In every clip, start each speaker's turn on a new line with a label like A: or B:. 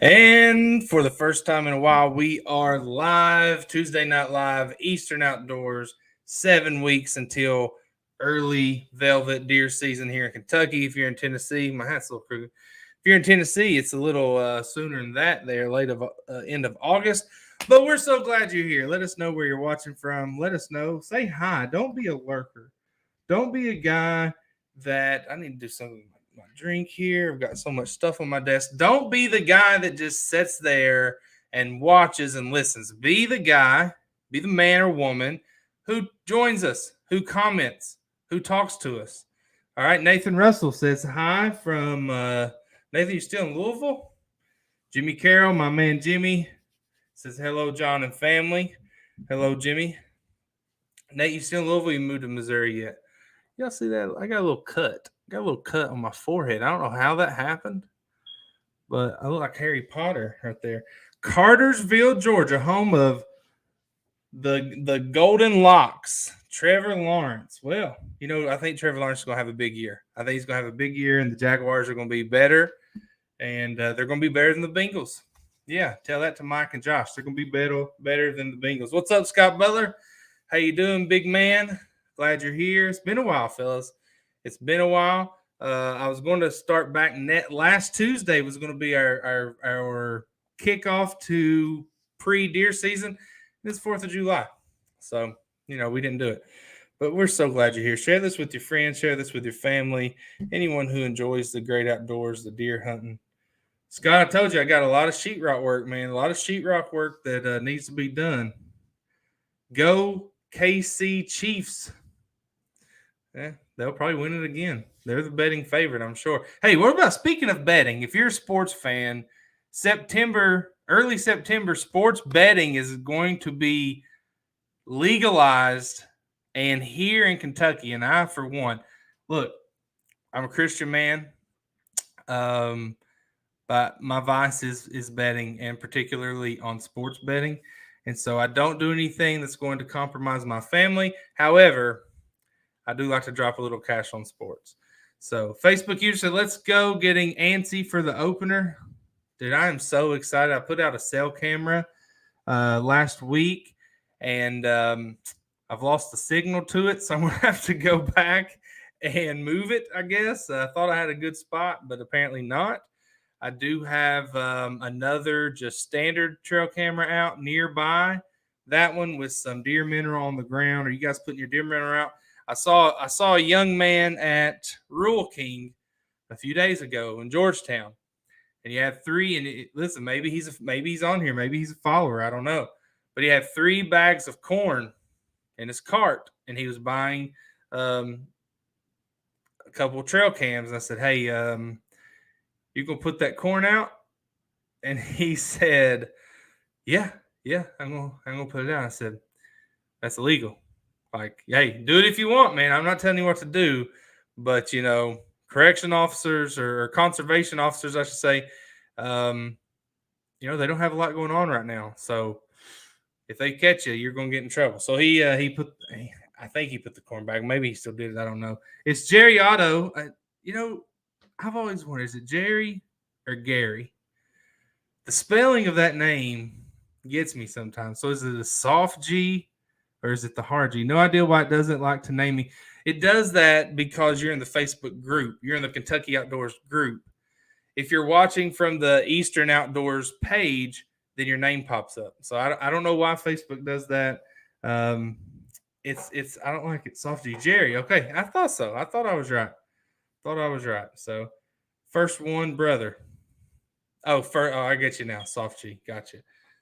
A: And for the first time in a while, we are live, Tuesday Night Live, Eastern Outdoors, 7 weeks until early velvet deer season here in Kentucky. If you're in Tennessee, my hat's a little crooked. If you're in Tennessee, it's a little sooner than that. They're end of August. But we're so glad you're here. Let us know where you're watching from. Let us know. Say hi. Don't be a lurker. Don't be a guy that I need to do something my drink here. I've got so much stuff on my desk. Don't be the guy that just sits there and watches and listens. Be the guy, be the man or woman who joins us, who comments, who talks to us. All right, Nathan Russell says hi from Nathan. You still in Louisville? Jimmy Carroll, my man Jimmy, says hello, John and family. Hello, Jimmy. Nate, you still in Louisville? You moved to Missouri yet? Y'all see that? I got a little cut. Got a little cut on my forehead. I don't know how that happened, but I look like Harry Potter right there. Cartersville, Georgia, home of the Golden Locks, Trevor Lawrence. Well, I think Trevor Lawrence is going to have a big year. I think he's going to have a big year, and the Jaguars are going to be better, and they're going to be better than the Bengals. Yeah, tell that to Mike and Josh. They're going to be better than the Bengals. What's up, Scott Butler? How you doing, big man? Glad you're here. It's been a while, fellas. It's been a while. I was going to start back last Tuesday was going to be our kickoff to pre-deer season. It's 4th of July. So, we didn't do it. But we're so glad you're here. Share this with your friends. Share this with your family. Anyone who enjoys the great outdoors, the deer hunting. Scott, I told you I got a lot of sheetrock work, man. A lot of sheetrock work that needs to be done. Go KC Chiefs. Yeah, they'll probably win it again. They're the betting favorite, I'm sure. Hey, what about speaking of betting? If you're a sports fan, early September, sports betting is going to be legalized, and here in Kentucky, and I, for one, look, I'm a Christian man, but my vice is betting, and particularly on sports betting, and so I don't do anything that's going to compromise my family. However, I do like to drop a little cash on sports. So Facebook user said, let's go, getting antsy for the opener. Dude, I am so excited. I put out a cell camera last week, and I've lost the signal to it, so I'm going to have to go back and move it, I guess. I thought I had a good spot, but apparently not. I do have another just standard trail camera out nearby. That one with some deer mineral on the ground. Are you guys putting your deer mineral out? I saw a young man at Rural King a few days ago in Georgetown, and he had 3. And listen, maybe he's on here, maybe he's a follower, I don't know, but he had 3 bags of corn in his cart, and he was buying a couple of trail cams. And I said, "Hey, you gonna put that corn out?" And he said, "Yeah, I'm gonna put it out." I said, "That's illegal. Like, hey, do it if you want, man. I'm not telling you what to do, but correction officers or conservation officers, I should say, they don't have a lot going on right now. So if they catch you, you're gonna get in trouble." So I think he put the corn back. Maybe he still did it. I don't know. It's Jerry Otto. I've always wondered, is it Jerry or Gary? The spelling of that name gets me sometimes. So is it a soft G? Or is it the hard G? No idea why it doesn't like to name me. It does that because you're in the Facebook group. You're in the Kentucky Outdoors group. If you're watching from the Eastern Outdoors page, then your name pops up. So I don't know why Facebook does that. It's I don't like it. Soft G. Jerry. Okay, I thought so. I thought I was right. So first one, brother. Oh, I get you now. Soft G. Gotcha.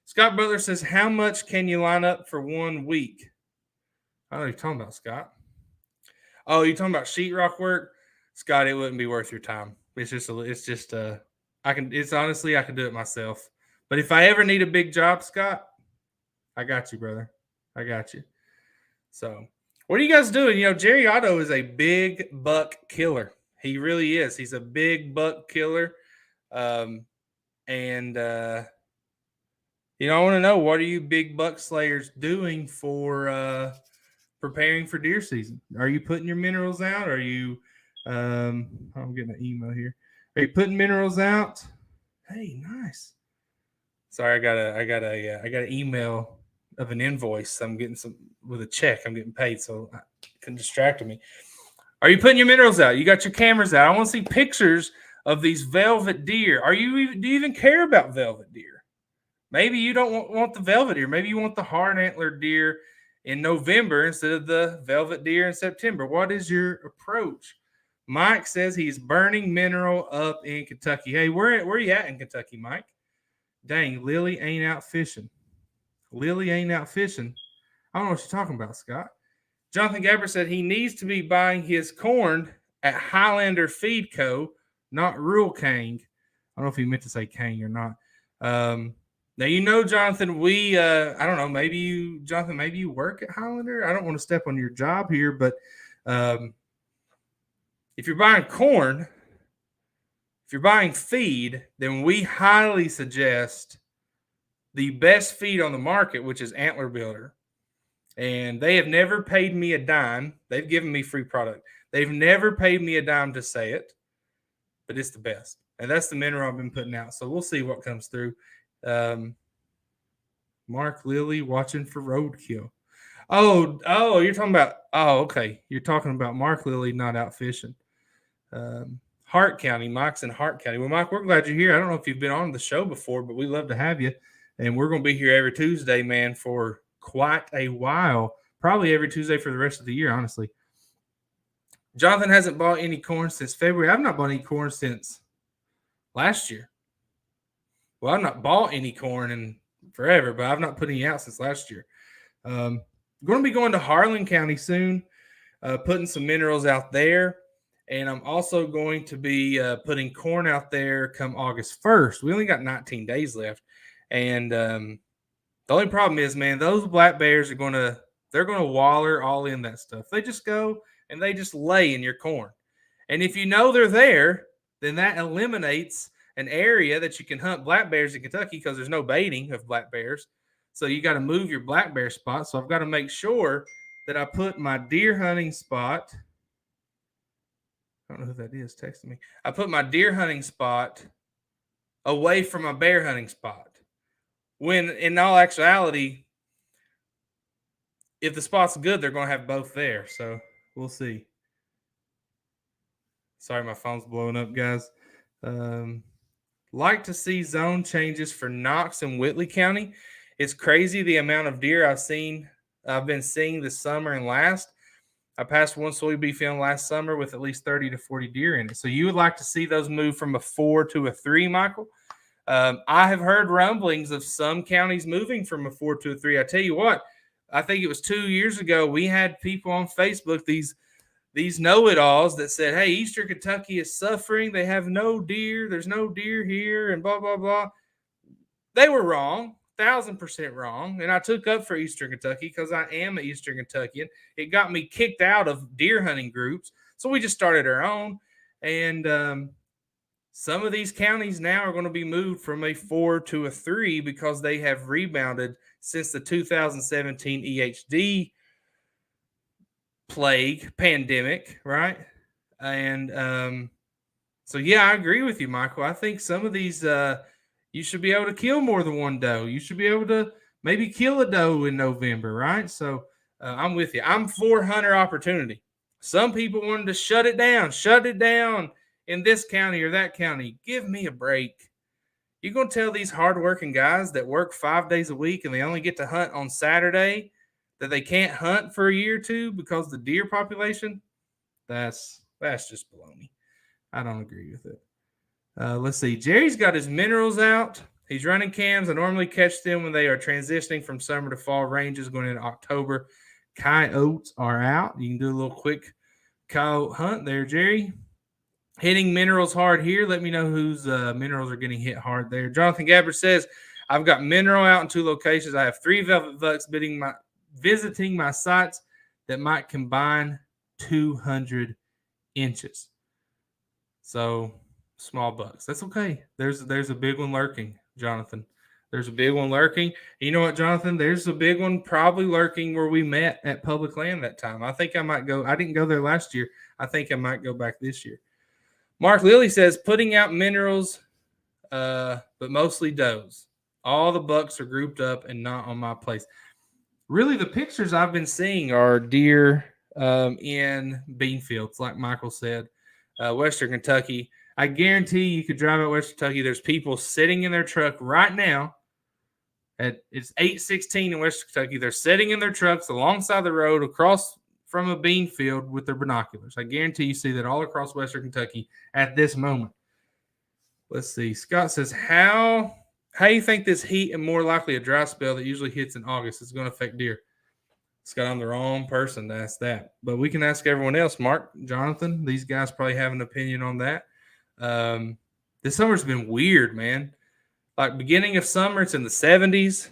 A: Scott Butler says, how much can you line up for 1 week? I don't know what you're talking about, Scott. Oh, you're talking about sheetrock work? Scott, it wouldn't be worth your time. I can do it myself. But if I ever need a big job, Scott, I got you, brother. I got you. So what are you guys doing? Jerry Otto is a big buck killer. He really is. He's a big buck killer. I want to know, what are you big buck slayers doing for preparing for deer season? Are you putting your minerals out? Are you I'm getting an email here. Are you putting minerals out? Hey, nice. Sorry, I got an email of an invoice. I'm getting some with a check. I'm getting paid, so it can distract me. Are you putting your minerals out? You got your cameras out. I want to see pictures of these velvet deer. Do you even care about velvet deer? Maybe you don't want the velvet deer. Maybe you want the hard antler deer in November instead of the velvet deer in September. What is your approach? Mike says he's burning mineral up in Kentucky. Hey, where you at in Kentucky, Mike? Dang, Lily ain't out fishing. Lily ain't out fishing. I don't know what you're talking about, Scott. Jonathan Gabber said he needs to be buying his corn at Highlander Feed Co., not Rural Kang. I don't know if he meant to say Kang or not. Now, Jonathan, I don't know, maybe you work at Highlander. I don't want to step on your job here, but if you're buying corn, if you're buying feed, then we highly suggest the best feed on the market, which is Antler Builder. And they have never paid me a dime. They've given me free product. They've never paid me a dime to say it, but it's the best. And that's the mineral I've been putting out. So we'll see what comes through. Mark Lilly watching for roadkill. Oh, you're talking about, okay. You're talking about Mark Lilly not out fishing. Hart County. Mike's in Hart County. Well, Mike, we're glad you're here. I don't know if you've been on the show before, but we love to have you. And we're going to be here every Tuesday, man, for quite a while. Probably every Tuesday for the rest of the year, honestly. Jonathan hasn't bought any corn since February. I've not bought any corn since last year. Well, I've not bought any corn in forever, but I've not put any out since last year. Going to be going to Harlan County soon, putting some minerals out there. And I'm also going to be putting corn out there come August 1st. We only got 19 days left. And the only problem is, man, those black bears they're going to waller all in that stuff. They just go and they just lay in your corn. And if you know they're there, then that eliminates an area that you can hunt black bears in Kentucky because there's no baiting of black bears. So you got to move your black bear spot. So I've got to make sure that I put my deer hunting spot. I don't know who that is texting me. I put my deer hunting spot away from my bear hunting spot. When in all actuality, if the spot's good, they're going to have both there. So we'll see. Sorry, my phone's blowing up, guys. Like to see zone changes for Knox and Whitley County. It's crazy the amount of deer I've been seeing this summer and last. I passed one soybean field last summer with at least 30 to 40 deer in it. So you would like to see those move from a 4 to a 3, Michael? I have heard rumblings of some counties moving from a 4 to a 3. I tell you what, I think it was 2 years ago, we had people on Facebook, these know-it-alls that said, hey, Eastern Kentucky is suffering. They have no deer. There's no deer here and blah, blah, blah. They were wrong. 1,000% wrong. And I took up for Eastern Kentucky because I am an Eastern Kentuckian. It got me kicked out of deer hunting groups. So we just started our own. And some of these counties now are going to be moved from a 4 to a 3 because they have rebounded since the 2017 EHD pandemic, right? And so, yeah, I agree with you, Michael. I think some of these you should be able to kill more than one doe. You should be able to maybe kill a doe in November, right? So I'm with you. I'm for hunter opportunity. Some people wanted to shut it down in this county or that county. Give me a break. You're going to tell these hardworking guys that work 5 days a week and they only get to hunt on Saturday that they can't hunt for a year or two because the deer population? That's just baloney. I don't agree with it. Let's see. Jerry's got his minerals out. He's running cams. I normally catch them when they are transitioning from summer to fall ranges going into October. Coyotes are out. You can do a little quick coyote hunt there, Jerry. Hitting minerals hard here. Let me know whose minerals are getting hit hard there. Jonathan Gabbard says, I've got mineral out in 2 locations. I have 3 velvet bucks visiting my sites that might combine 200 inches. So small bucks. That's okay. There's a big one lurking, Jonathan. There's a big one lurking. You know what, Jonathan? There's a big one probably lurking where we met at public land that time. I think I might go. I didn't go there last year. I think I might go back this year. Mark Lilly says putting out minerals, but mostly does. All the bucks are grouped up and not on my place. Really, the pictures I've been seeing are deer in bean fields, like Michael said, Western Kentucky. I guarantee you could drive out Western Kentucky. There's people sitting in their truck right now. It's 8:16 in Western Kentucky. They're sitting in their trucks alongside the road across from a bean field with their binoculars. I guarantee you see that all across Western Kentucky at this moment. Let's see. Scott says, how do you think this heat and more likely a dry spell that usually hits in August is going to affect deer? Scott, I'm the wrong person to ask that. But we can ask everyone else. Mark, Jonathan, these guys probably have an opinion on that. This summer's been weird, man. Like beginning of summer, it's in the 70s.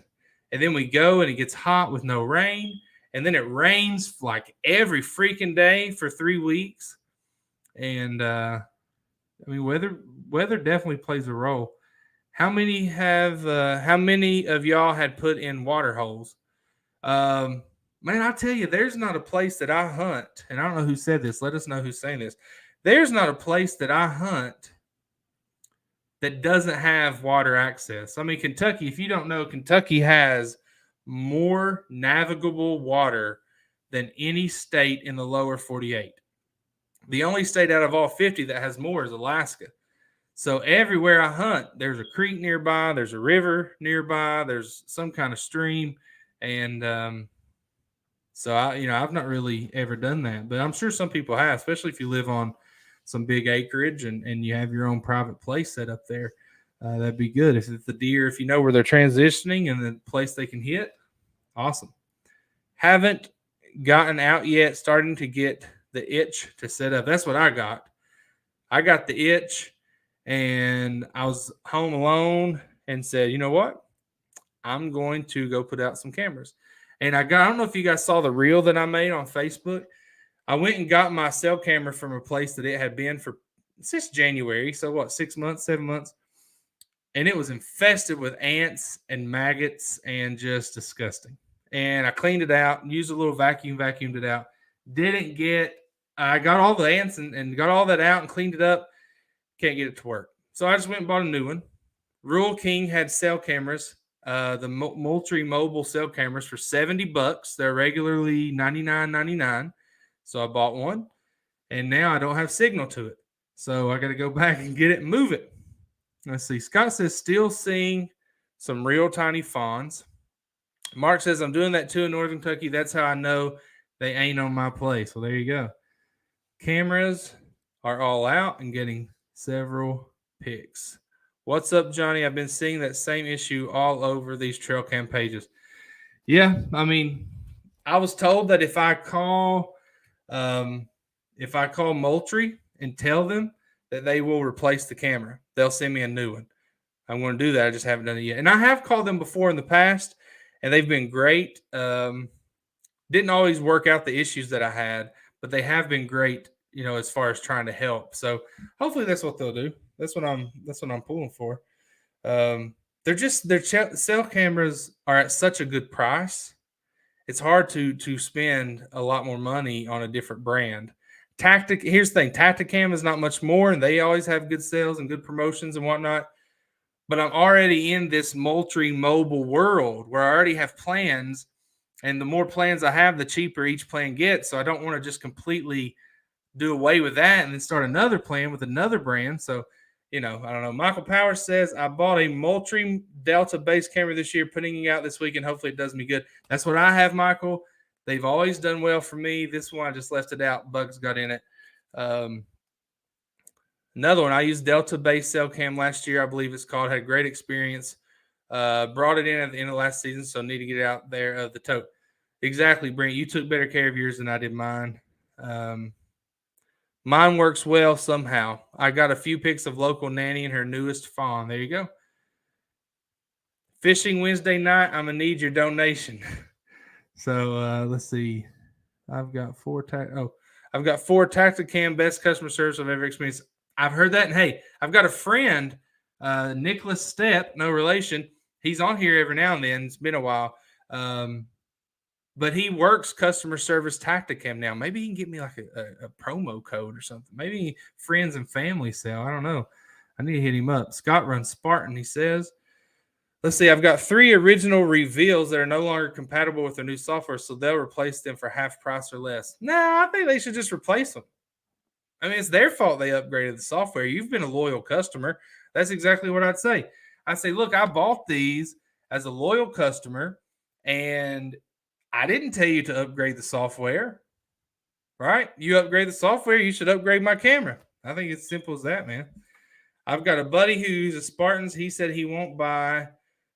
A: And then we go and it gets hot with no rain. And then it rains like every freaking day for 3 weeks. And, I mean, weather definitely plays a role. How many of y'all had put in water holes? Man, I tell you, there's not a place that I hunt, and I don't know who said this. Let us know who's saying this. There's not a place that I hunt that doesn't have water access. I mean, Kentucky, if you don't know, Kentucky has more navigable water than any state in the lower 48. The only state out of all 50 that has more is Alaska. So everywhere I hunt, there's a creek nearby, there's a river nearby, there's some kind of stream, and so I've not really ever done that, but I'm sure some people have, especially if you live on some big acreage and you have your own private place set up there. That'd be good. If the deer, if you know where they're transitioning and the place they can hit, awesome. Haven't gotten out yet, starting to get the itch to set up. That's what I got. I got the itch, and I was home alone and said, you know what? I'm going to go put out some cameras. And I don't know if you guys saw the reel that I made on Facebook. I went and got my cell camera from a place that it had been for since January. So what, 6 months, 7 months? And it was infested with ants and maggots and just disgusting. And I cleaned it out, used a little vacuumed it out. I got all the ants and got all that out and cleaned it up. Can't get it to work. So I just went and bought a new one. Rural King had cell cameras, the Moultrie mobile cell cameras for $70. They're regularly $99.99. So I bought one, and now I don't have signal to it. So I got to go back and get it and move it. Let's see. Scott says, still seeing some real tiny fawns. Mark says, I'm doing that too in Northern Kentucky. That's how I know they ain't on my place. Well, there you go. Cameras are all out and getting several pics. What's up, Johnny? I've been seeing that same issue all over these trail cam pages. Yeah, I mean, I was told that if I call Moultrie and tell them that they will replace the camera, they'll send me a new one. I'm going to do that. I just haven't done it yet. And I have called them before in the past, and they've been great. Didn't always work out the issues that I had, but they have been great, as far as trying to help. So hopefully that's what they'll do. That's what I'm pulling for. Their cell cameras are at such a good price. It's hard to spend a lot more money on a different brand. Here's the thing, Tacticam is not much more, and they always have good sales and good promotions and whatnot. But I'm already in this Moultrie mobile world where I already have plans, and the more plans I have, the cheaper each plan gets. So I don't want to just completely do away with that and then start another plan with another brand. So, I don't know. Michael Powers says, I bought a Moultrie Delta base camera this year, putting it out this week, and hopefully it does me good. That's what I have, Michael. They've always done well for me. This one, I just left it out. Bugs got in it. Another one, I used Delta base cell cam last year, I believe it's called. Had a great experience. Brought it in at the end of last season, so need to get it out there of the tote. Exactly, Brent. You took better care of yours than I did mine. Mine works well somehow. I got a few pics of local nanny and her newest fawn. There you go. Fishing Wednesday night. I'm going to need your donation. So let's see. I've got four Tacticam best customer service I've ever experienced. I've heard that. And hey, I've got a friend, Nicholas Stepp, no relation. He's on here every now and then. It's been a while. But he works customer service Tacticam now. Maybe he can get me like a promo code or something. Maybe friends and family sale. I don't know. I need to hit him up. Scott runs Spartan, he says. Let's see. I've got 3 original reveals that are no longer compatible with their new software, so they'll replace them for half price or less. Nah, I think they should just replace them. I mean, it's their fault they upgraded the software. You've been a loyal customer. That's exactly what I'd say. I'd say, look, I bought these as a loyal customer, and I didn't tell you to upgrade the software, right? You upgrade the software, you should upgrade my camera. I think it's simple as that, man. I've got a buddy who's a Spartans. He said he won't buy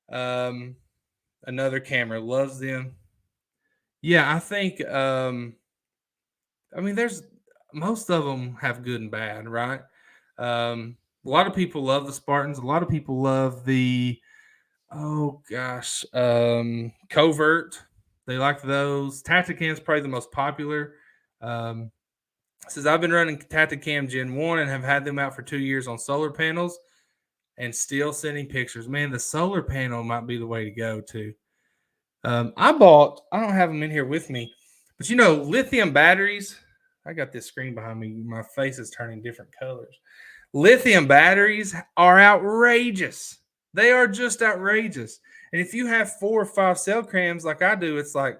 A: another camera. Loves them. Yeah, I think. I mean, there's most of them have good and bad, right? A lot of people love the Spartans. A lot of people love the Covert. They like those. Tacticam's probably the most popular. Um, Says I've been running Tacticam Gen 1 and have had them out for 2 years on solar panels and still sending pictures. Man, the solar panel might be the way to go too. I don't have them in here with me, but lithium batteries. I got this screen behind me. My face is turning different colors. Lithium batteries are outrageous. They are just outrageous. And if you have 4 or 5 cell cams like I do, it's like,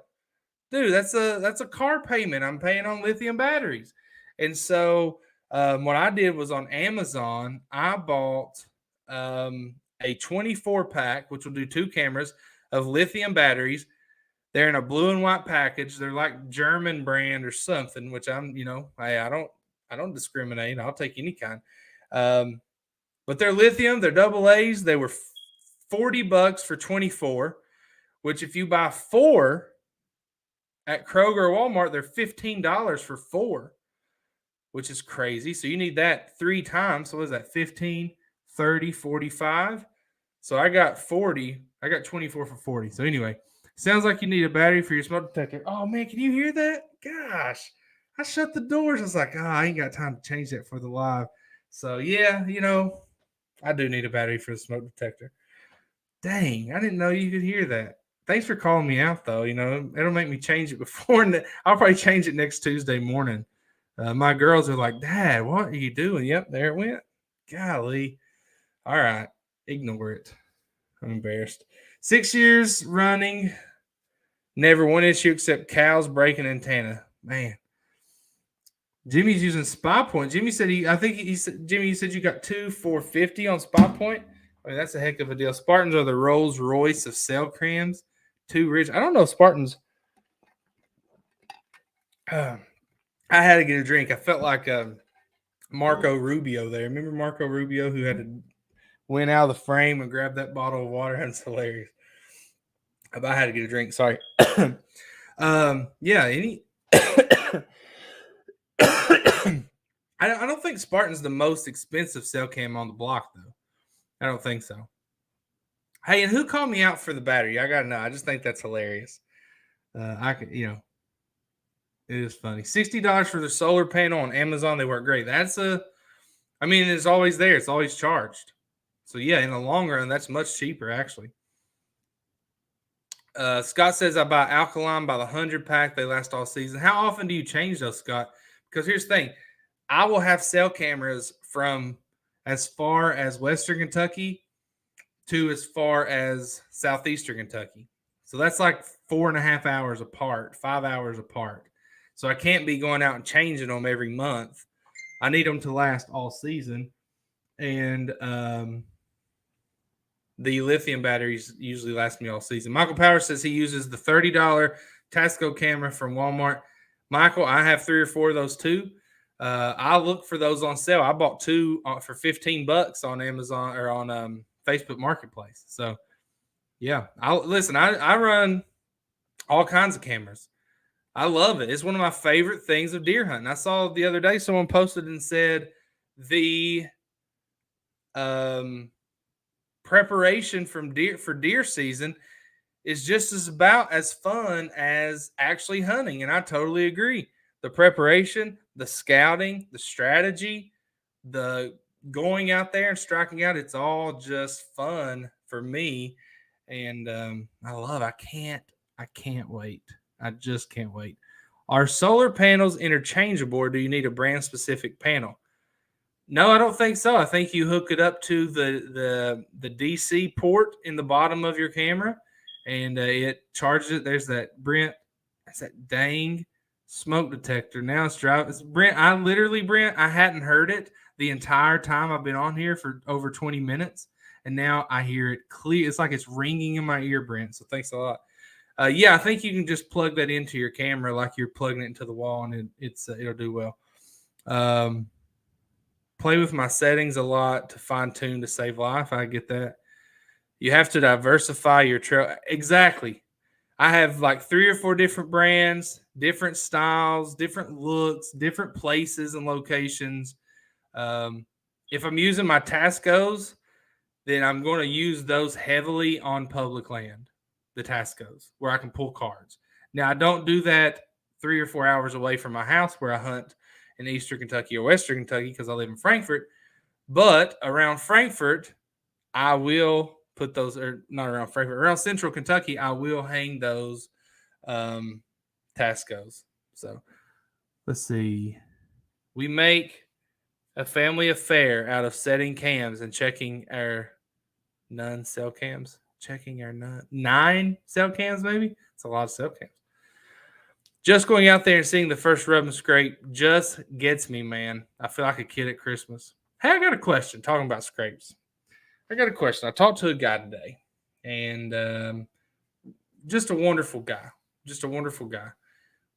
A: dude, that's a car payment I'm paying on lithium batteries. And so what I did was on Amazon, I bought a 24 pack, which will do 2 cameras of lithium batteries. They're in a blue and white package. They're like German brand or something, which hey, I don't discriminate. I'll take any kind. But they're lithium. They're double A's. They were $40 for 24, which if you buy 4 at Kroger or Walmart, they're $15 for 4, which is crazy. So you need that 3 times. So what is that? 15, 30, 45. So I got 40. I got 24 for 40. So anyway, sounds like you need a battery for your smoke detector. Oh, man, can you hear that? Gosh, I shut the doors. I was like, I ain't got time to change that for the live. So, yeah, I do need a battery for the smoke detector. Dang, I didn't know you could hear that. Thanks for calling me out, though. It'll make me change it before. I'll probably change it next Tuesday morning. My girls are like, Dad, what are you doing? Yep, there it went. Golly. All right, ignore it. I'm embarrassed. 6 years running, never one issue except cows breaking antenna. Man, Jimmy's using Spy Point. Jimmy said Jimmy, you said you got 2 450 on Spy Point. I mean, that's a heck of a deal. Spartans are the Rolls Royce of cell crams. 2 rich. I don't know Spartans. I had to get a drink. I felt like Marco Rubio there. Remember Marco Rubio who had to went out of the frame and grabbed that bottle of water? That's hilarious. I had to get a drink. Sorry. Yeah. I don't think Spartan's the most expensive cell cam on the block, though. I don't think so. Hey, and who called me out for the battery? I gotta know. I just think that's hilarious. It is funny. $60 for the solar panel on Amazon. They work great. It's always there. It's always charged. So yeah, in the long run, that's much cheaper actually. Scott says I buy alkaline by the 100 pack. They last all season. How often do you change those, Scott? Because here's the thing. I will have cell cameras from as far as Western Kentucky to as far as Southeastern Kentucky. So that's like 4.5 hours apart, 5 hours apart. So I can't be going out and changing them every month. I need them to last all season. And the lithium batteries usually last me all season. Michael Power says he uses the $30 Tasco camera from Walmart. Michael, I have 3 or 4 of those too. I look for those on sale. I bought 2 for $15 on Amazon or on Facebook Marketplace. So, yeah, I run all kinds of cameras. I love it. It's one of my favorite things of deer hunting. I saw the other day someone posted and said the preparation for deer season is just as fun as actually hunting, and I totally agree. The preparation, the scouting, the strategy, the going out there and striking out, it's all just fun for me. And I can't wait. I just can't wait. Are solar panels interchangeable, or do you need a brand specific panel? No, I don't think so. I think you hook it up to the DC port in the bottom of your camera, and it charges it. There's that Brent. That's that dang smoke detector. Now it's driving. It's Brent. Brent. I hadn't heard it the entire time I've been on here for over 20 minutes, and now I hear it clear. It's like it's ringing in my ear, Brent. So thanks a lot. Yeah, I think you can just plug that into your camera like you're plugging it into the wall, and it'll do well. Play with my settings a lot to fine tune to save life. I get that. You have to diversify your trail. Exactly. I have like 3 or 4 different brands, different styles, different looks, different places and locations. If I'm using my Tascos, then I'm going to use those heavily on public land, the Tascos, where I can pull cards. Now, I don't do that 3 or 4 hours away from my house where I hunt in Eastern Kentucky or Western Kentucky because I live in Frankfort. But around Frankfort, I will put those, or not around Frankfort, around Central Kentucky, I will hang those Tascos. So let's see. We make a family affair out of setting cams and checking our none cell cams. Checking our 9 cell cams, maybe? It's a lot of cell cams. Just going out there and seeing the first rub and scrape just gets me, man. I feel like a kid at Christmas. Hey, I got a question talking about scrapes. I got a question. I talked to a guy today, and just a wonderful guy. Just a wonderful guy.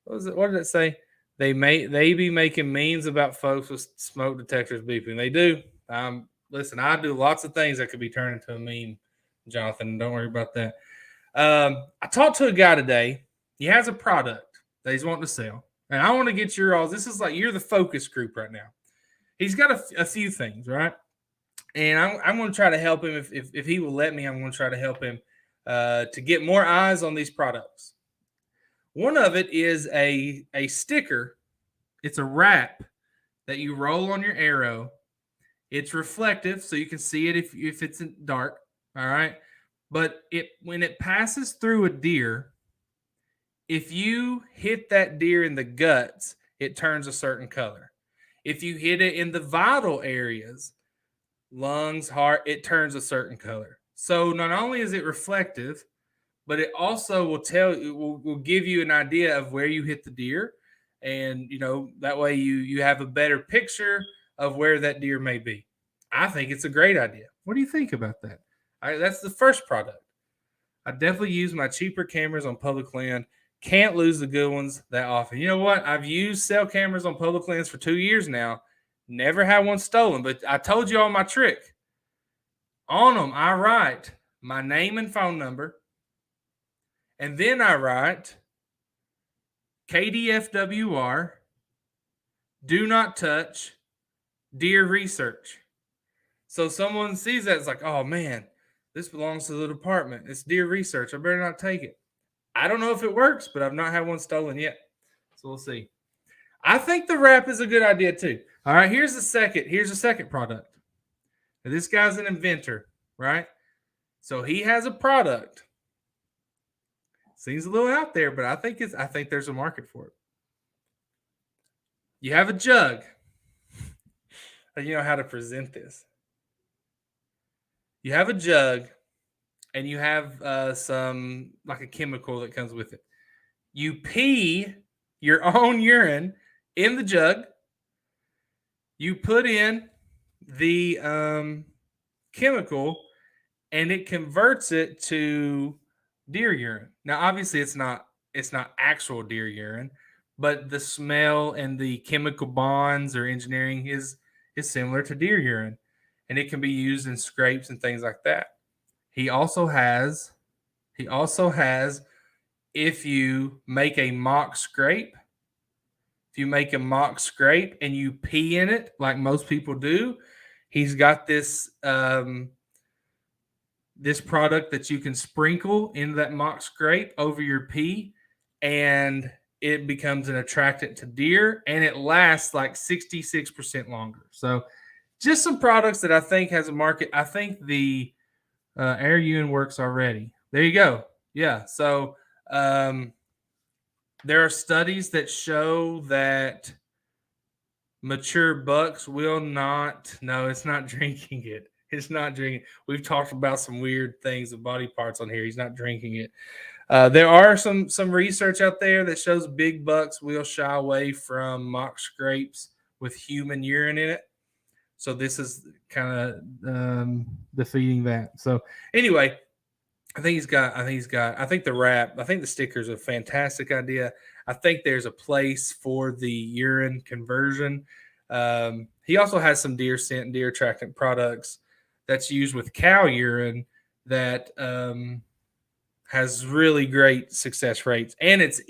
A: What did it say? They be making memes about folks with smoke detectors beeping. They do. Listen, I do lots of things that could be turned into a meme, Jonathan. Don't worry about that. I talked to a guy today. He has a product that he's wanting to sell, and I want to get your all. This is like you're the focus group right now. He's got a few things, right? And I'm going to try to help him if he will let me. I'm going to try to help him to get more eyes on these products. One of it is a sticker. It's a wrap that you roll on your arrow. It's reflective, so you can see it if it's dark. All right, but when it passes through a deer, if you hit that deer in the guts, it turns a certain color. If you hit it in the vital areas, lungs, heart, it turns a certain color. So not only is it reflective, but it also will give you an idea of where you hit the deer, and that way you have a better picture of where that deer may be. I think it's a great idea. What do you think about that? That's the first product. I definitely use my cheaper cameras on public land. Can't lose the good ones that often. You know what? I've used cell cameras on public lands for 2 years now. Never had one stolen, but I told you all my trick. On them, I write my name and phone number, and then I write KDFWR, do not touch, deer research. So someone sees that, it's like, oh man, this belongs to the department. It's deer research. I better not take it. I don't know if it works, but I've not had one stolen yet. So we'll see. I think the wrap is a good idea too. All right, here's the second product. Now, this guy's an inventor, right? So he has a product. Seems a little out there, but I think there's a market for it. You have a jug. You know how to present this. You have a jug, and you have some like a chemical that comes with it. You pee your own urine in the jug. You put in the chemical, and it converts it to deer urine. Now, obviously, it's not actual deer urine, but the smell and the chemical bonds or engineering is similar to deer urine, and it can be used in scrapes and things like that. He also has if you make a mock scrape, and you pee in it like most people do, he's got this this product that you can sprinkle in that mock scrape over your pee, and it becomes an attractant to deer, and it lasts like 66% longer. So just some products that I think has a market. I think the Air Ewan works already. There you go. Yeah. So there are studies that show that Mature bucks will not. No, it's not drinking it. It's not drinking. We've talked about some weird things with body parts on here. He's not drinking it. There are some research out there that shows big bucks will shy away from mock scrapes with human urine in it. So this is kind of defeating that. So anyway, I think the wrap. I think the sticker is a fantastic idea. I think there's a place for the urine conversion. He also has some deer scent, deer attractant products that's used with cow urine that has really great success rates, and it's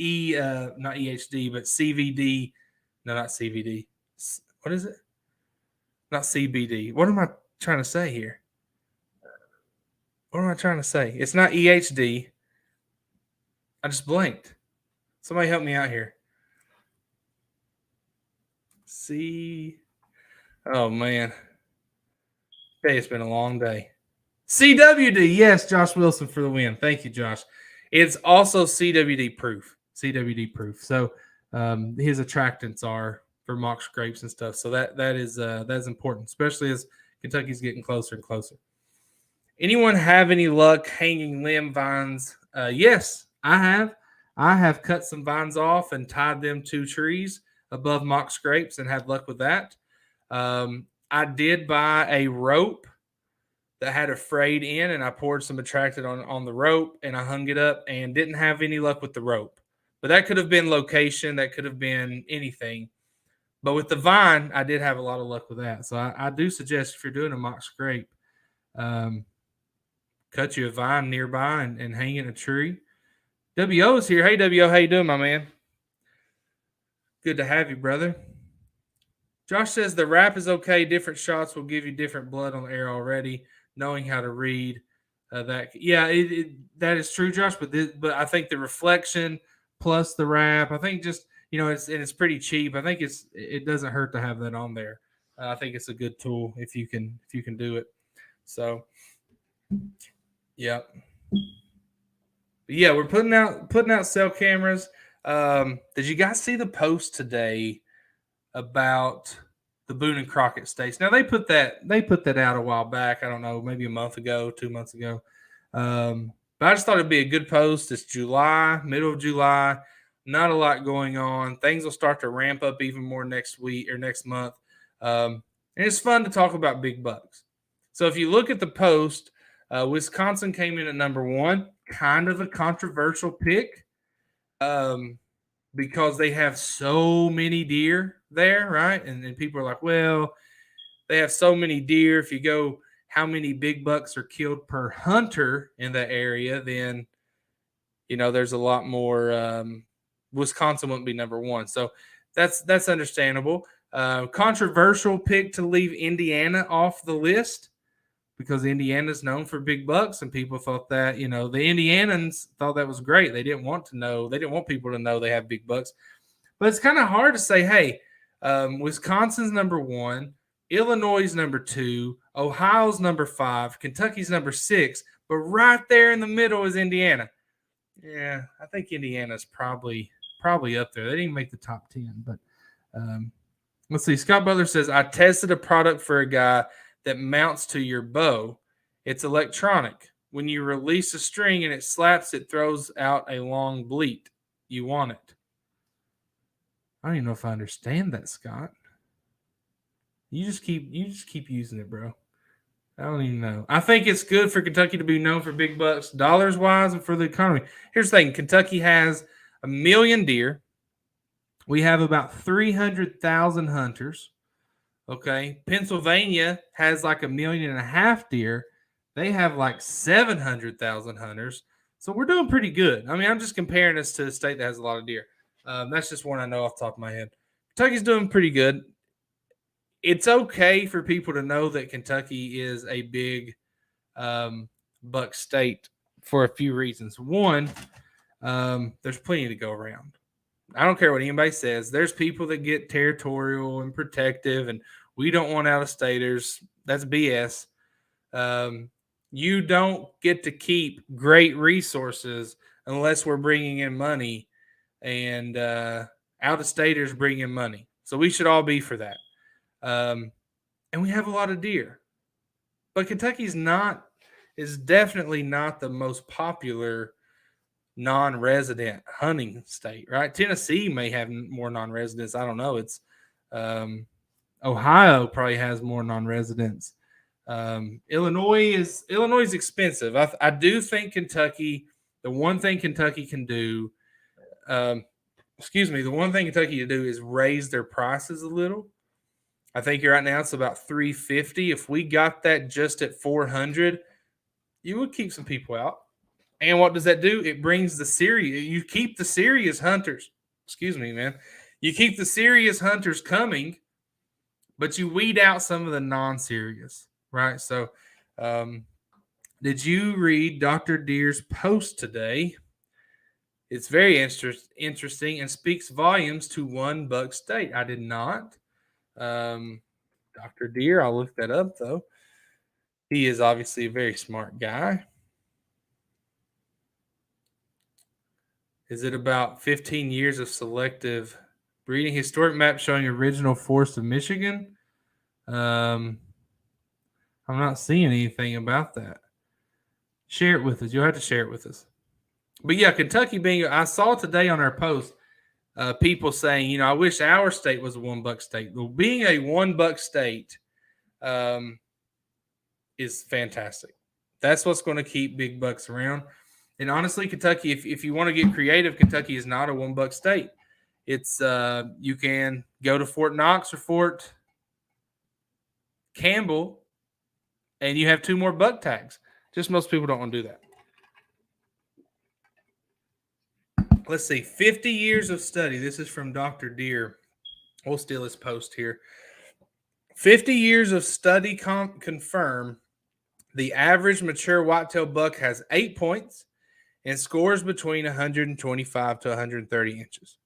A: not EHD, but CVD. No, not CVD. What is it? Not CBD. What am I trying to say here? What am I trying to say? It's not EHD. I just blanked. Somebody help me out here. Oh man. Okay, it's been a long day. CWD. Yes, Josh Wilson for the win. Thank you, Josh. It's also CWD proof. CWD proof. So his attractants are for mock scrapes and stuff. So that's important, especially as Kentucky's getting closer and closer. Anyone have any luck hanging limb vines? Yes, I have. I have cut some vines off and tied them to trees above mock scrapes and had luck with that. I did buy a rope that had a frayed end, and I poured some attractant on the rope, and I hung it up and didn't have any luck with the rope. But that could have been location. That could have been anything. But with the vine, I did have a lot of luck with that. So I do suggest if you're doing a mock scrape, cut you a vine nearby and hang in a tree. WO is here. Hey, WO, how you doing, my man? Good to have you, brother. Josh says the wrap is okay. Different shots will give you different blood on the air already. Knowing how to read that, yeah, that is true, Josh. But I think the reflection plus the wrap, I think just it's pretty cheap. I think it doesn't hurt to have that on there. I think it's a good tool if you can do it. So, yeah. Yeah, we're putting out cell cameras. Did you guys see the post today about the Boone and Crockett states? Now they put that out a while back. I don't know, maybe a month ago, 2 months ago. But I just thought it'd be a good post. It's July, middle of July, not a lot going on. Things will start to ramp up even more next week or next month. And it's fun to talk about big bucks. So if you look at the post, Wisconsin came in at number 1, kind of a controversial pick. Because they have so many deer there, right? And people are like, well, they have so many deer. If you go how many big bucks are killed per hunter in that area, then, there's a lot more. Wisconsin wouldn't be number 1. So that's understandable. Controversial pick to leave Indiana off the list because Indiana's known for big bucks, and people thought that, the Indianans thought that was great. They didn't want people to know they have big bucks. But it's kind of hard to say, hey, Wisconsin's number 1, Illinois' number 2, Ohio's number 5, Kentucky's number 6, but right there in the middle is Indiana. Yeah, I think Indiana's probably up there. They didn't even make the top 10, but let's see. Scott Butler says, I tested a product for a guy that mounts to your bow. It's electronic. When you release a string and it slaps, it throws out a long bleat. You want it. I don't even know if I understand that, Scott. You just keep using it, bro. I don't even know. I think it's good for Kentucky to be known for big bucks, dollars wise, and for the economy. Here's the thing: Kentucky has 1 million deer. We have about 300,000 hunters. Okay, Pennsylvania has like 1.5 million deer. They have like 700,000 hunters. So we're doing pretty good. I mean, I'm just comparing us to a state that has a lot of deer. That's just one I know off the top of my head. Kentucky's doing pretty good. It's okay for people to know that Kentucky is a big buck state for a few reasons. One, there's plenty to go around. I don't care what anybody says. There's people that get territorial and protective, and we don't want out-of-staters. That's BS. You don't get to keep great resources unless we're bringing in money, and out-of-staters bring in money. So we should all be for that. And we have a lot of deer. But is definitely not the most popular non-resident hunting state, right? Tennessee may have more non-residents. I don't know. It's Ohio probably has more non-residents. Illinois is expensive. I do think Kentucky. The one thing Kentucky can do, the one thing Kentucky can do is raise their prices a little. I think right now it's about $350. If we got that just at $400, you would keep some people out. And what does that do? It brings the serious. You keep the serious hunters. Excuse me, man. You keep the serious hunters coming, but you weed out some of the non-serious, right? So, did you read Dr. Deer's post today? It's very interesting and speaks volumes to one Buck State. I did not. Dr. Deer, I'll look that up though. He is obviously a very smart guy. Is it about 15 years of selective breeding? Historic map showing original forest of Michigan. I'm not seeing anything about that. Share it with us. You'll have to share it with us. But yeah, Kentucky being, I saw today on our post, people saying, I wish our state was a one buck state. Well, being a one buck state is fantastic. That's what's going to keep big bucks around. And honestly, Kentucky, if you want to get creative, Kentucky is not a one buck state. It's you can go to Fort Knox or Fort Campbell, and you have 2 more buck tags. Just most people don't want to do that. Let's see, 50 years of study. This is from Dr. Deer. We'll steal his post here. 50 years of study confirm the average mature whitetail buck has 8 points and scores between 125 to 130 inches.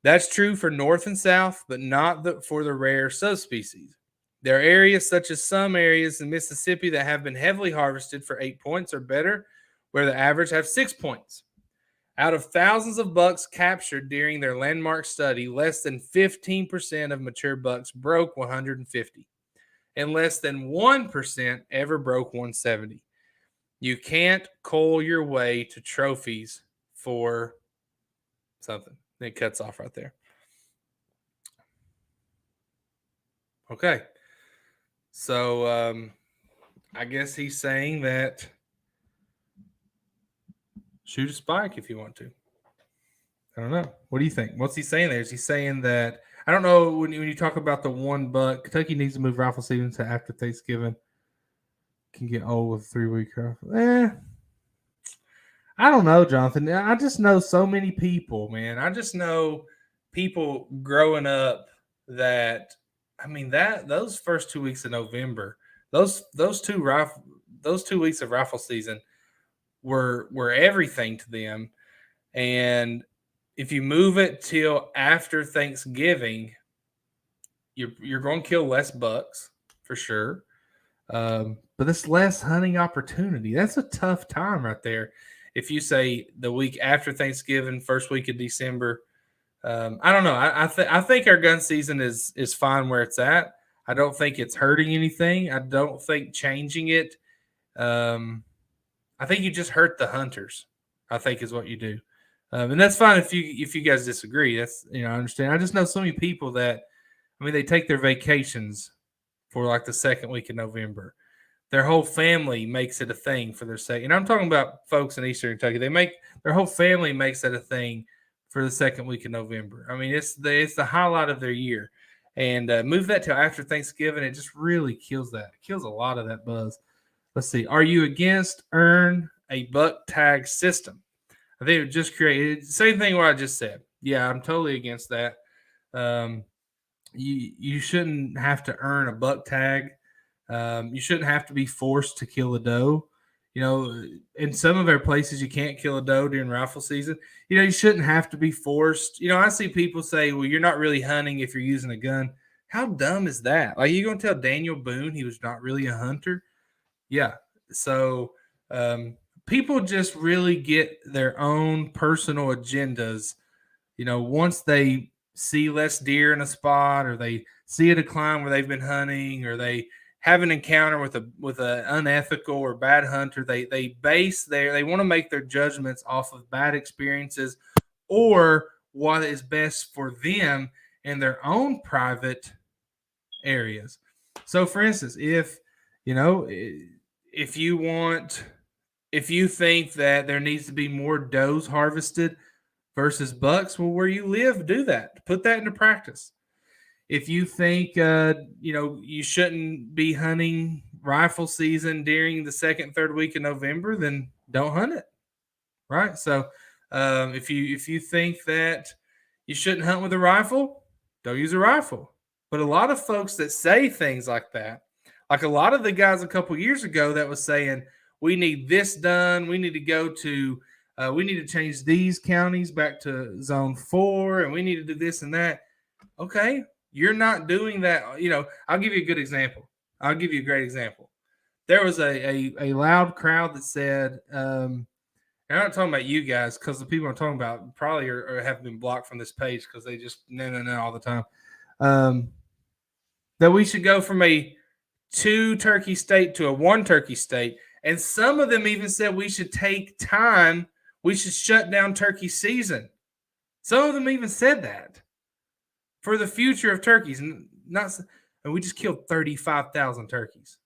A: That's true for north and south, but not for the rare subspecies. There are areas such as some areas in Mississippi that have been heavily harvested for 8 points or better, where the average have 6 points. Out of thousands of bucks captured during their landmark study, less than 15% of mature bucks broke 150, and less than 1% ever broke 170. You can't cull your way to trophies for something. It cuts off right there. Okay. So I guess he's saying that shoot a spike if you want to. I don't know. What do you think? What's he saying there? Is he saying that I don't know when you talk about the one buck, Kentucky needs to move rifle season to after Thanksgiving. Can get old with 3-week rifle. I don't know, Jonathan. I just know so many people, man. I just know people growing up that those first 2 weeks of November, those 2 weeks of rifle season were everything to them. And if you move it till after Thanksgiving, you're going to kill less bucks for sure. But it's less hunting opportunity. That's a tough time right there. If you say the week after Thanksgiving, first week of December, I don't know. I think our gun season is fine where it's at. I don't think it's hurting anything. I don't think changing it. I think you just hurt the hunters. I think is what you do, and that's fine if you guys disagree. That's I understand. I just know so many people that they take their vacations for like the second week of November. Their whole family makes it a thing for their second. And I'm talking about folks in Eastern Kentucky. Their whole family makes it a thing for the second week of November. It's the highlight of their year. And move that till after Thanksgiving. It just really kills that. It kills a lot of that buzz. Let's see. Are you against earn a buck tag system? I think it just created same thing what I just said. Yeah, I'm totally against that. You shouldn't have to earn a buck tag. You shouldn't have to be forced to kill a doe. In some of our places, you can't kill a doe during rifle season. You shouldn't have to be forced. I see people say, well, you're not really hunting if you're using a gun. How dumb is that? Like, you going to tell Daniel Boone he was not really a hunter? Yeah. So people just really get their own personal agendas. Once they see less deer in a spot, or they see a decline where they've been hunting, or they have an encounter with an unethical or bad hunter, they want to make their judgments off of bad experiences or what is best for them in their own private areas. So, for instance, if you think that there needs to be more does harvested versus bucks, well, where you live, do that. Put that into practice. If you think you shouldn't be hunting rifle season during the second, third week of November, then don't hunt it. Right. So if you think that you shouldn't hunt with a rifle, don't use a rifle. But a lot of folks that say things like that, like a lot of the guys a couple years ago that was saying, we need this done, we need to go to we need to change these counties back to zone 4, and we need to do this and that. Okay, you're not doing that. I'll give you a good example. I'll give you a great example. There was a loud crowd that said, I'm not talking about you guys, because the people I'm talking about probably have been blocked from this page because they just no all the time. That we should go from a 2 turkey state to a 1 turkey state. And some of them even said we should take time. We should shut down turkey season. Some of them even said that for the future of turkeys. And we just killed 35,000 turkeys,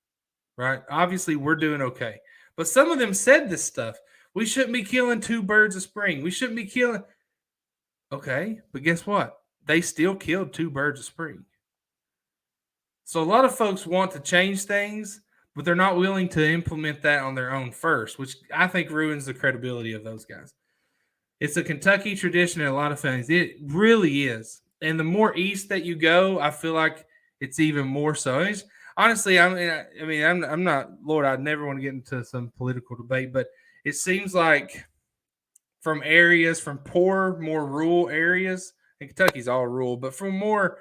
A: right? Obviously, we're doing okay. But some of them said this stuff. We shouldn't be killing 2 birds of spring. We shouldn't be killing. Okay, but guess what? They still killed 2 birds of spring. So a lot of folks want to change things, but they're not willing to implement that on their own first, which I think ruins the credibility of those guys. It's a Kentucky tradition in a lot of families. It really is. And the more east that you go, I feel like it's even more so. Honestly, I'm not, Lord, I'd never want to get into some political debate, but it seems like from poor, more rural areas, and Kentucky's all rural, but from more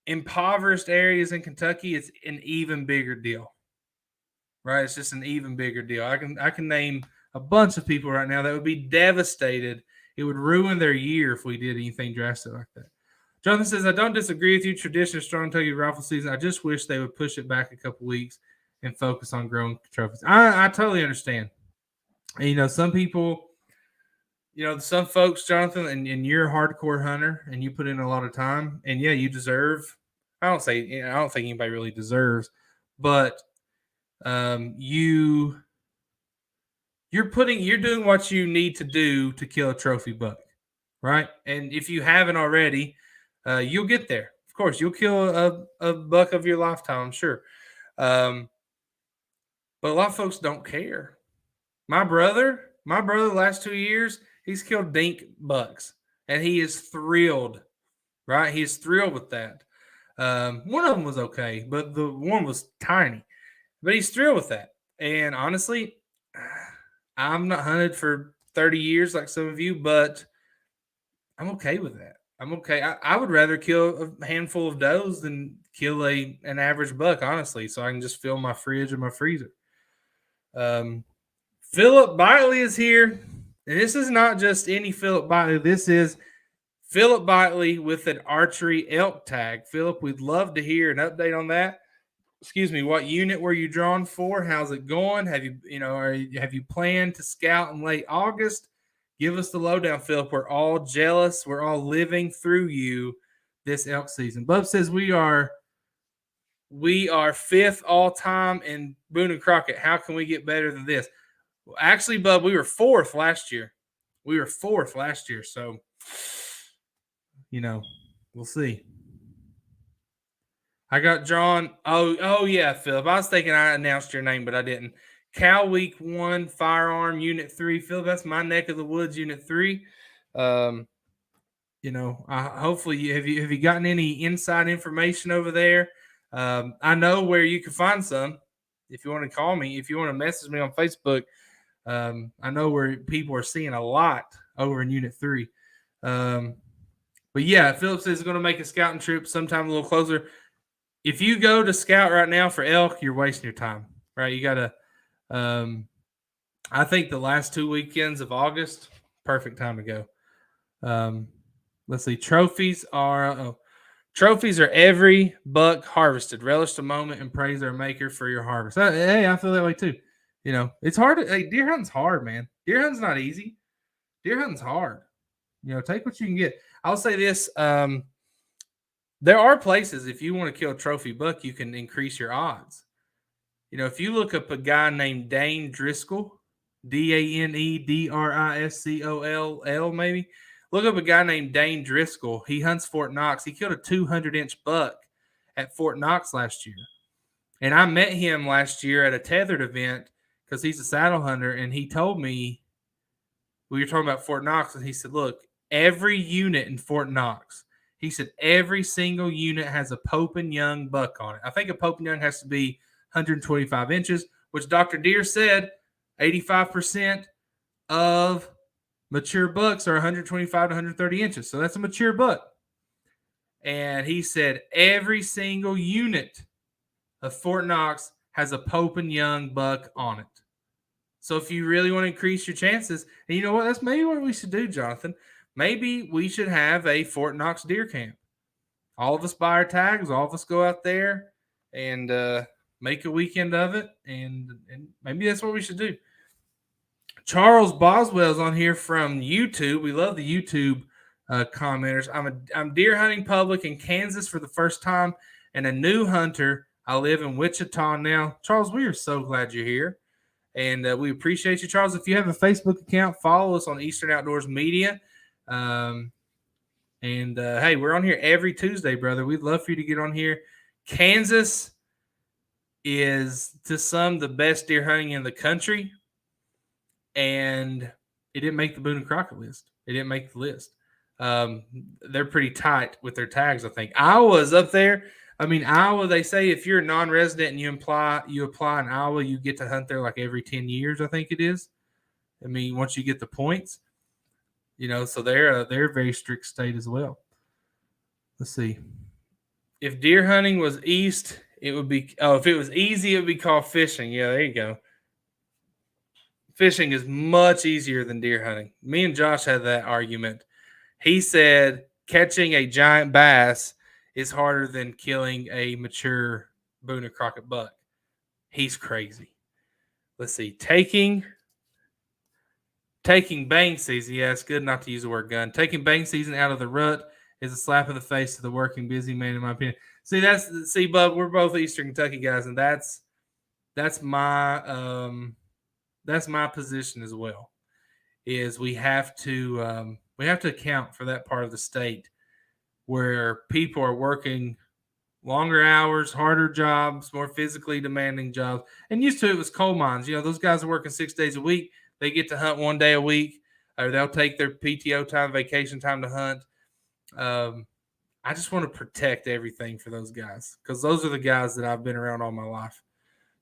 A: impoverished areas in Kentucky, it's an even bigger deal, right? It's just an even bigger deal. I can name a bunch of people right now that would be devastated. It would ruin their year if we did anything drastic like that. Jonathan says, I don't disagree with you. Tradition of strong Kentucky rifle season. I just wish they would push it back a couple weeks and focus on growing trophies. I totally understand. And, some people, some folks, Jonathan, and you're a hardcore hunter and you put in a lot of time, and yeah, you deserve. I don't think anybody really deserves, but you're doing what you need to do to kill a trophy buck, right? And if you haven't already, you'll get there. Of course, you'll kill a buck of your lifetime, I'm sure. But a lot of folks don't care. My brother, the last 2 years, he's killed dink bucks, and he is thrilled, right? He is thrilled with that. One of them was okay, but the one was tiny. But he's thrilled with that. And honestly, I'm not hunted for 30 years like some of you, but I'm okay with that. I'm okay. I would rather kill a handful of does than kill an average buck, honestly, so I can just fill my fridge and my freezer. Philip Bitely is here. And this is not just any Philip Bitely. This is Philip Bitely with an archery elk tag. Philip, we'd love to hear an update on that. Excuse me. What unit were you drawn for? How's it going? Have you planned to scout in late August? Give us the lowdown, Philip. We're all jealous. We're all living through you this elk season. Bub says we are 5th all time in Boone and Crockett. How can we get better than this? Well, actually, Bub, we were 4th last year. So, we'll see. I got drawn. Oh yeah, Philip. I was thinking I announced your name, but I didn't. Cal Week 1 Firearm Unit 3. Philip, that's my neck of the woods, Unit 3. Hopefully have you gotten any inside information over there? I know where you can find some. If you want to call me, if you want to message me on Facebook, I know where people are seeing a lot over in Unit 3. But yeah, Philip says he's going to make a scouting trip sometime a little closer. If you go to scout right now for elk, you're wasting your time, right? You got to, I think the last 2 weekends of August, perfect time to go. Let's see. Trophies are every buck harvested. Relish the moment and praise our maker for your harvest. Hey, I feel that way too. It's hard. Deer hunting's hard, man. Deer hunting's not easy. Deer hunting's hard. Take what you can get. I'll say this. There are places, if you want to kill a trophy buck, you can increase your odds. If you look up a guy named Dane Driscoll, Danedriscoll, maybe. Look up a guy named Dane Driscoll. He hunts Fort Knox. He killed a 200-inch buck at Fort Knox last year. And I met him last year at a tethered event because he's a saddle hunter. And he told me, we were talking about Fort Knox, and he said, look, every unit in Fort Knox, he said every single unit has a Pope and Young buck on it. I think a Pope and Young has to be 125 inches, which Dr. Deere said 85% of mature bucks are 125 to 130 inches. So that's a mature buck. And he said every single unit of Fort Knox has a Pope and Young buck on it. So if you really want to increase your chances, and you know what? That's maybe what we should do, Jonathan. Maybe we should have a Fort Knox deer camp. All of us buy our tags. All of us go out there and make a weekend of it. And maybe that's what we should do. Charles Boswell's on here from YouTube. We love the YouTube commenters. I'm deer hunting public in Kansas for the first time and a new hunter. I live in Wichita now. Charles, we are so glad you're here. And we appreciate you, Charles. If you have a Facebook account, follow us on Eastern Outdoors Media. Hey, we're on here every Tuesday, brother. We'd love for you to get on here. Kansas is, to some, the best deer hunting in the country. And it didn't make the Boone and Crockett list. It didn't make the list. They're pretty tight with their tags, I think. Iowa's up there. I mean, Iowa, they say if you're a non-resident and you apply in Iowa, you get to hunt there like every 10 years, I think it is. I mean, once you get the points, so they're a very strict state as well. Let's see. If deer hunting was east, it would be, if it was easy, it would be called fishing. Yeah, there you go. Fishing is much easier than deer hunting. Me and Josh had that argument. He said catching a giant bass is harder than killing a mature Boone and Crockett buck. He's crazy. Let's see. Taking bang season. Yeah, it's good not to use the word gun. Taking bang season out of the rut is a slap in the face to the working busy man, in my opinion. See, Bub, we're both Eastern Kentucky guys, and that's my position as well. Is we have to account for that part of the state where people are working longer hours, harder jobs, more physically demanding jobs. And used to it was coal mines. Those guys are working 6 days a week. They get to hunt 1 day a week, or they'll take their PTO time, vacation time to hunt. I just want to protect everything for those guys because those are the guys that I've been around all my life.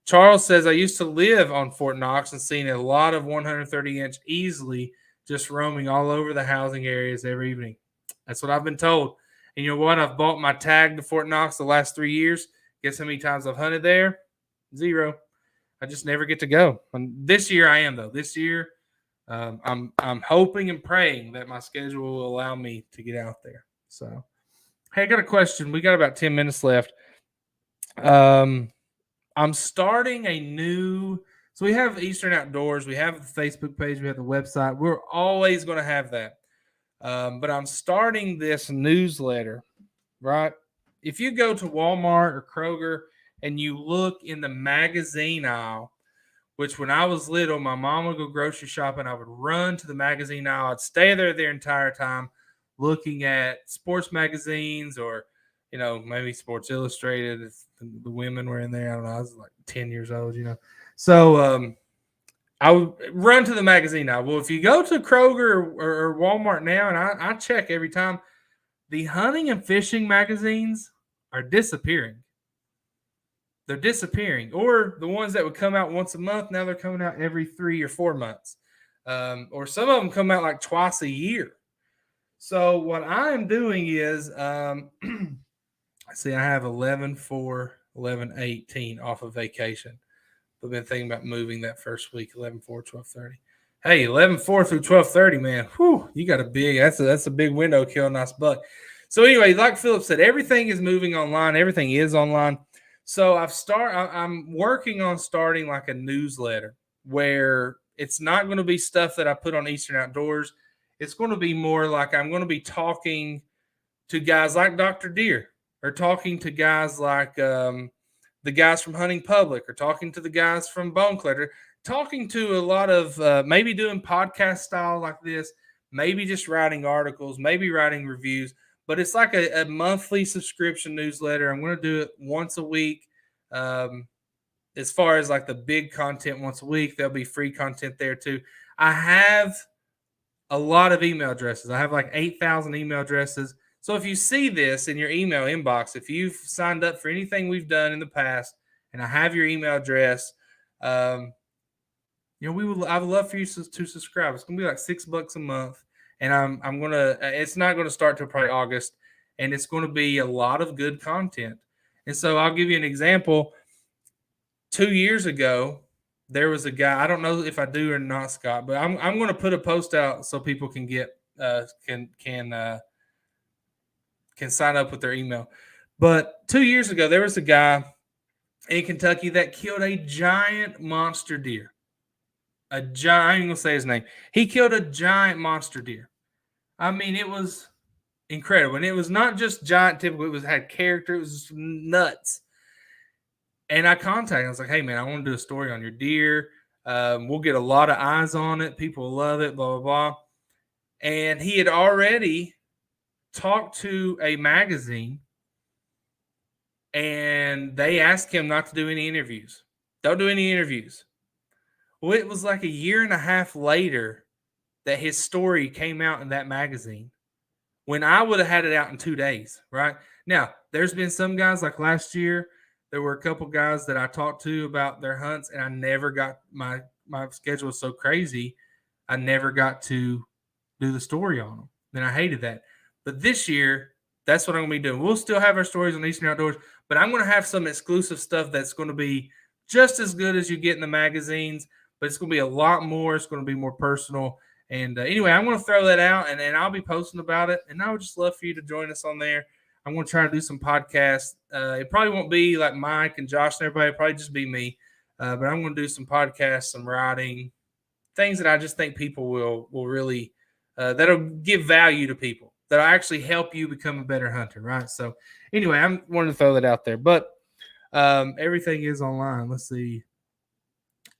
A: Charles says, I used to live on Fort Knox and seen a lot of 130-inch easily just roaming all over the housing areas every evening. That's what I've been told. And you know what? I've bought my tag to Fort Knox the last 3 years. Guess how many times I've hunted there? 0. I just never get to go. And this year I am, though. This year I'm hoping and praying that my schedule will allow me to get out there. So, hey, I got a question. We got about 10 minutes left. I'm starting a new – so we have Eastern Outdoors. We have the Facebook page. We have the website. We're always going to have that. But I'm starting this newsletter, right? If you go to Walmart or Kroger and you look in the magazine aisle, which when I was little, my mom would go grocery shopping. I would run to the magazine aisle. I'd stay there the entire time looking at sports magazines or, maybe Sports Illustrated if the women were in there. I don't know. I was like 10 years old, So I would run to the magazine now. Well, if you go to Kroger or Walmart now, and I check every time, the hunting and fishing magazines are disappearing. They're disappearing. Or the ones that would come out once a month, now they're coming out every 3 or 4 months. Or some of them come out like twice a year. So what I'm doing is, see, I have 11/4, 11/18 off of vacation. I've been thinking about moving that first week, 11/4, 12/30. Hey, 11:04 through 12:30, man. Whew, you got a big. That's a big window. Kill a nice buck. So anyway, like Philip said, everything is moving online. Everything is online. So I'm working on starting like a newsletter where it's not going to be stuff that I put on Eastern Outdoors. It's going to be more like I'm going to be talking to guys like Dr. Deer, or talking to guys like the guys from Hunting Public, or talking to the guys from Bone Collector, talking to a lot of maybe doing podcast style like this, maybe just writing articles, maybe writing reviews. But it's like a monthly subscription newsletter. I'm going to do it once a week. Um, as far as like the big content once a week, there'll be free content there too. I have a lot of email addresses. I have like 8,000 email addresses. So if you see this in your email inbox, if you've signed up for anything we've done in the past, and I have your email address, um, I would love for you to subscribe. It's gonna be like $6 a month, and I'm gonna. It's not gonna start till probably August, and it's gonna be a lot of good content. And so I'll give you an example. 2 years ago, there was a guy. I don't know if I do or not, Scott, but I'm going to put a post out so people can get can sign up with their email. But 2 years ago, there was a guy in Kentucky that killed a giant monster deer. A giant. I ain't gonna say his name. He killed a giant monster deer. I mean, it was incredible, and it was not just giant. Typical. It had character. It was nuts. And I contacted him. I was like, hey, man, I want to do a story on your deer. We'll get a lot of eyes on it. People love it, blah, blah, blah. And he had already talked to a magazine, and they asked him not to do any interviews. Don't do any interviews. Well, it was like a year and a half later that his story came out in that magazine, when I would have had it out in 2 days, right? Now, there's been some guys like last year. There were a couple guys that I talked to about their hunts, and I never got my schedule was so crazy, I never got to do the story on them. And I hated that. But this year, that's what I'm going to be doing. We'll still have our stories on Eastern Outdoors, but I'm going to have some exclusive stuff that's going to be just as good as you get in the magazines, but it's going to be a lot more. It's going to be more personal. And anyway, I'm going to throw that out, and I'll be posting about it. And I would just love for you to join us on there. I'm going to try to do some podcasts. It probably won't be like Mike and Josh and everybody. It'll probably just be me. But I'm going to do some podcasts, some writing, things that I just think people will really that'll give value to people, that'll actually help you become a better hunter, right? So anyway, I'm wanting to throw that out there. But everything is online. Let's see.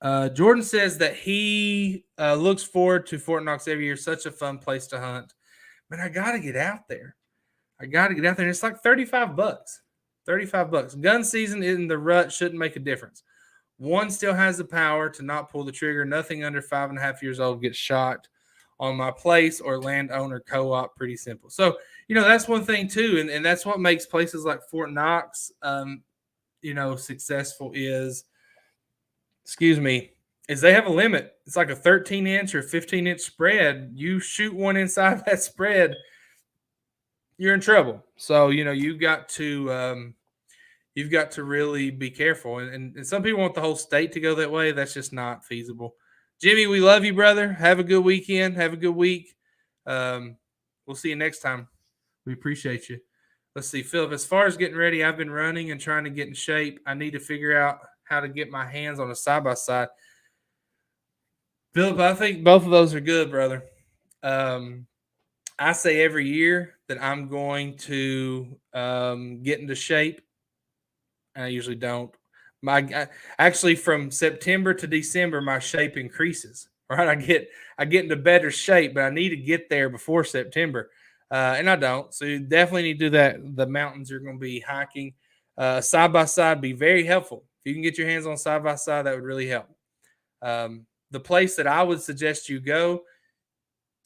A: Jordan says that he looks forward to Fort Knox every year. Such a fun place to hunt. Man, I got to get out there. And it's like $35. $35. Gun season in the rut shouldn't make a difference. One still has the power to not pull the trigger. Nothing under 5.5 years old gets shot on my place or landowner co-op. Pretty simple. So, that's one thing too. And that's what makes places like Fort Knox, successful is they have a limit. It's like a 13-inch or 15-inch spread. You shoot one inside that spread, you're in trouble. So, you've got to really be careful. And some people want the whole state to go that way. That's just not feasible. Jimmy, we love you, brother. Have a good weekend. Have a good week. We'll see you next time. We appreciate you. Let's see, Philip, as far as getting ready, I've been running and trying to get in shape. I need to figure out how to get my hands on a side-by-side. Philip, I think both of those are good, brother. I say every year that I'm going to get into shape. I usually don't. Actually, from September to December, my shape increases. Right, I get into better shape, but I need to get there before September, and I don't. So you definitely need to do that. The mountains you're going to be hiking, side by side, be very helpful. If you can get your hands on side by side, that would really help. The place that I would suggest you go,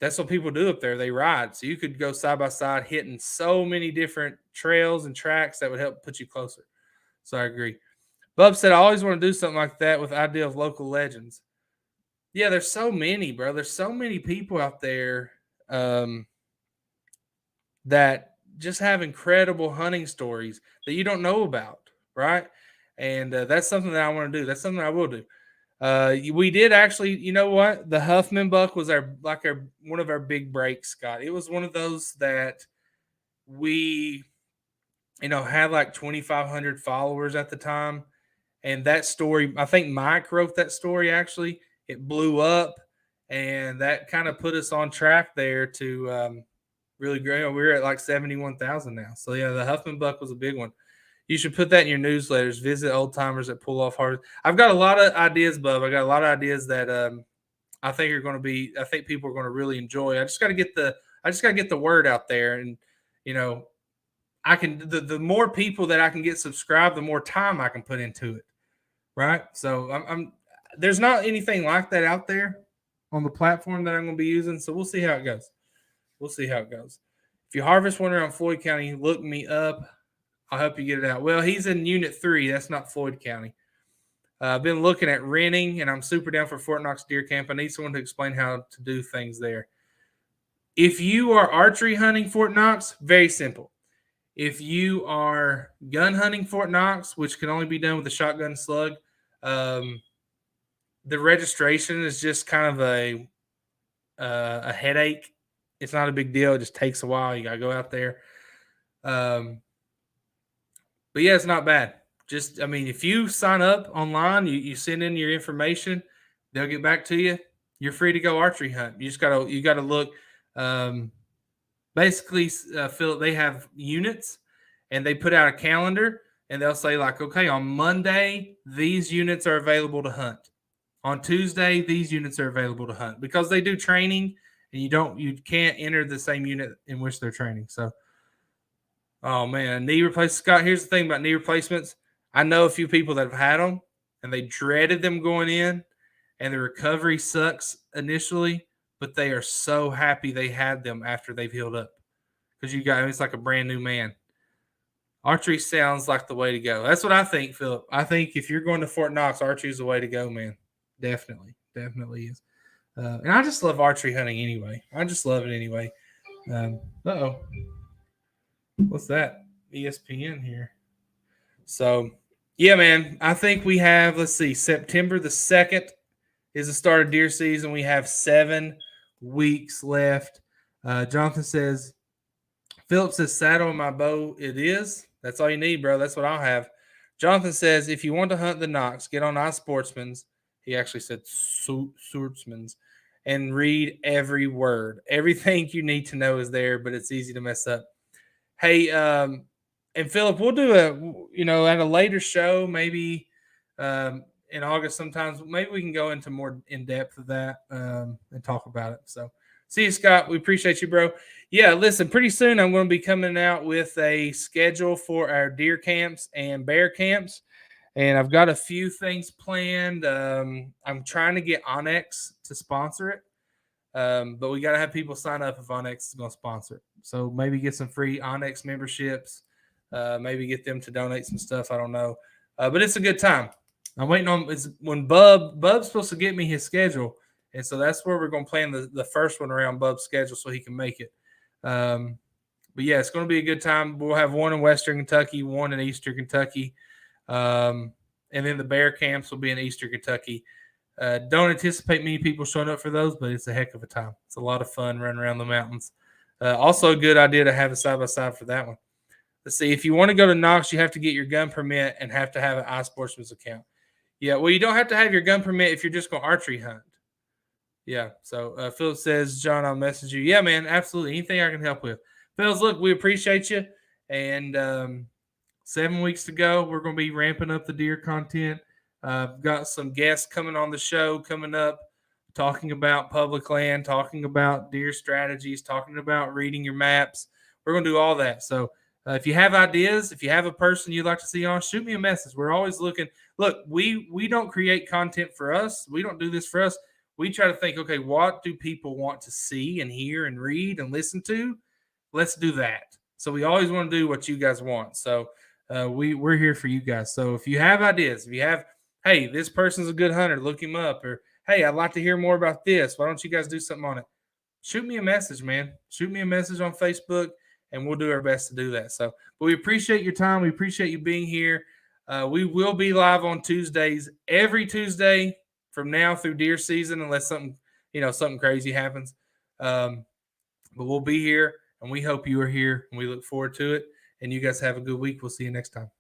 A: that's what people do up there. They ride, so you could go side by side, hitting so many different trails and tracks that would help put you closer. So I agree. Bub said, I always want to do something like that with the idea of local legends. Yeah, there's so many, bro. There's so many people out there that just have incredible hunting stories that you don't know about, right? And that's something that I want to do. That's something I will do. We did actually, you know what? The Huffman buck was our one of our big breaks, Scott. It was one of those that we, had like 2,500 followers at the time. And that story, I think Mike wrote that story actually. It blew up, and that kind of put us on track there to really grow. We're at like 71,000 now. So yeah, the Huffman buck was a big one. You should put that in your newsletters. Visit old timers that pull off hard. I've got a lot of ideas, Bub. I got a lot of ideas that I think are going to be. I think people are going to really enjoy. I just got to get the word out there, and I can. The more people that I can get subscribed, the more time I can put into it. Right. So I'm there's not anything like that out there on the platform that I'm going to be using. So we'll see how it goes. We'll see how it goes. If you harvest one around Floyd County, look me up. I'll help you get it out. Well, he's in Unit 3. That's not Floyd County. I've been looking at renting, and I'm super down for Fort Knox Deer Camp. I need someone to explain how to do things there. If you are archery hunting Fort Knox, very simple. If you are gun hunting Fort Knox, which can only be done with a shotgun slug, the registration is just kind of a headache. It's not a big deal. It just takes a while. You got to go out there. But yeah, it's not bad. Just, if you sign up online, you send in your information, they'll get back to you. You're free to go archery hunt. You got to look. Basically, Philip, they have units, and they put out a calendar, and they'll say like, okay, on Monday these units are available to hunt. On Tuesday these units are available to hunt, because they do training, and you can't enter the same unit in which they're training. So. Oh, man, knee replacements. Scott, here's the thing about knee replacements. I know a few people that have had them, and they dreaded them going in, and the recovery sucks initially, but they are so happy they had them after they've healed up, because it's like a brand new man. Archery sounds like the way to go. That's what I think, Philip. I think if you're going to Fort Knox, archery is the way to go, man. Definitely is. And I just love archery hunting anyway. I just love it anyway. Uh-oh. What's that? ESPN here. So, yeah, man, I think we have, let's see, September the 2nd is the start of deer season. We have 7 weeks left. Jonathan says, Philip says, saddle in my bow. It is. That's all you need, bro. That's what I'll have. Jonathan says, if you want to hunt the Knox, get on iSportsman's. He actually said Swordsman's, and read every word. Everything you need to know is there, but it's easy to mess up. Hey, and Philip, we'll do at a later show, maybe in August sometimes. Maybe we can go into more in depth of that and talk about it. So, see you, Scott. We appreciate you, bro. Yeah, listen, pretty soon I'm going to be coming out with a schedule for our deer camps and bear camps, and I've got a few things planned. I'm trying to get Onyx to sponsor it. But we got to have people sign up if Onyx is going to sponsor it. So maybe get some free Onyx memberships. Maybe get them to donate some stuff. I don't know. But it's a good time. I'm waiting on when Bub's supposed to get me his schedule. And so that's where we're going to plan the first one around Bub's schedule so he can make it. But yeah, it's going to be a good time. We'll have one in Western Kentucky, one in Eastern Kentucky. And then the bear camps will be in Eastern Kentucky. Don't anticipate many people showing up for those, but it's a heck of a time. It's a lot of fun running around the mountains. Also a good idea to have a side-by-side for that one. Let's see. If you want to go to Knox, you have to get your gun permit and have to have an iSportsman's account. Yeah, well, you don't have to have your gun permit if you're just going to archery hunt. Yeah, so Philip says, John, I'll message you. Yeah, man, absolutely. Anything I can help with. Phil's, look, we appreciate you. And 7 weeks to go. We're going to be ramping up the deer content. Got some guests coming on the show coming up, talking about public land, talking about deer strategies, talking about reading your maps. We're going to do all that. So if you have ideas, if you have a person you'd like to see on, shoot me a message. We're always looking. Look, we don't create content for us. We don't do this for us. We try to think, okay, what do people want to see and hear and read and listen to? Let's do that. So we always want to do what you guys want. So we're here for you guys. So if you have ideas, if you have, hey, this person's a good hunter, look him up. Or, hey, I'd like to hear more about this. Why don't you guys do something on it? Shoot me a message, man. Shoot me a message on Facebook, and we'll do our best to do that. So, but we appreciate your time. We appreciate you being here. We will be live on Tuesdays, every Tuesday from now through deer season, unless something crazy happens. But we'll be here, and we hope you are here, and we look forward to it. And you guys have a good week. We'll see you next time.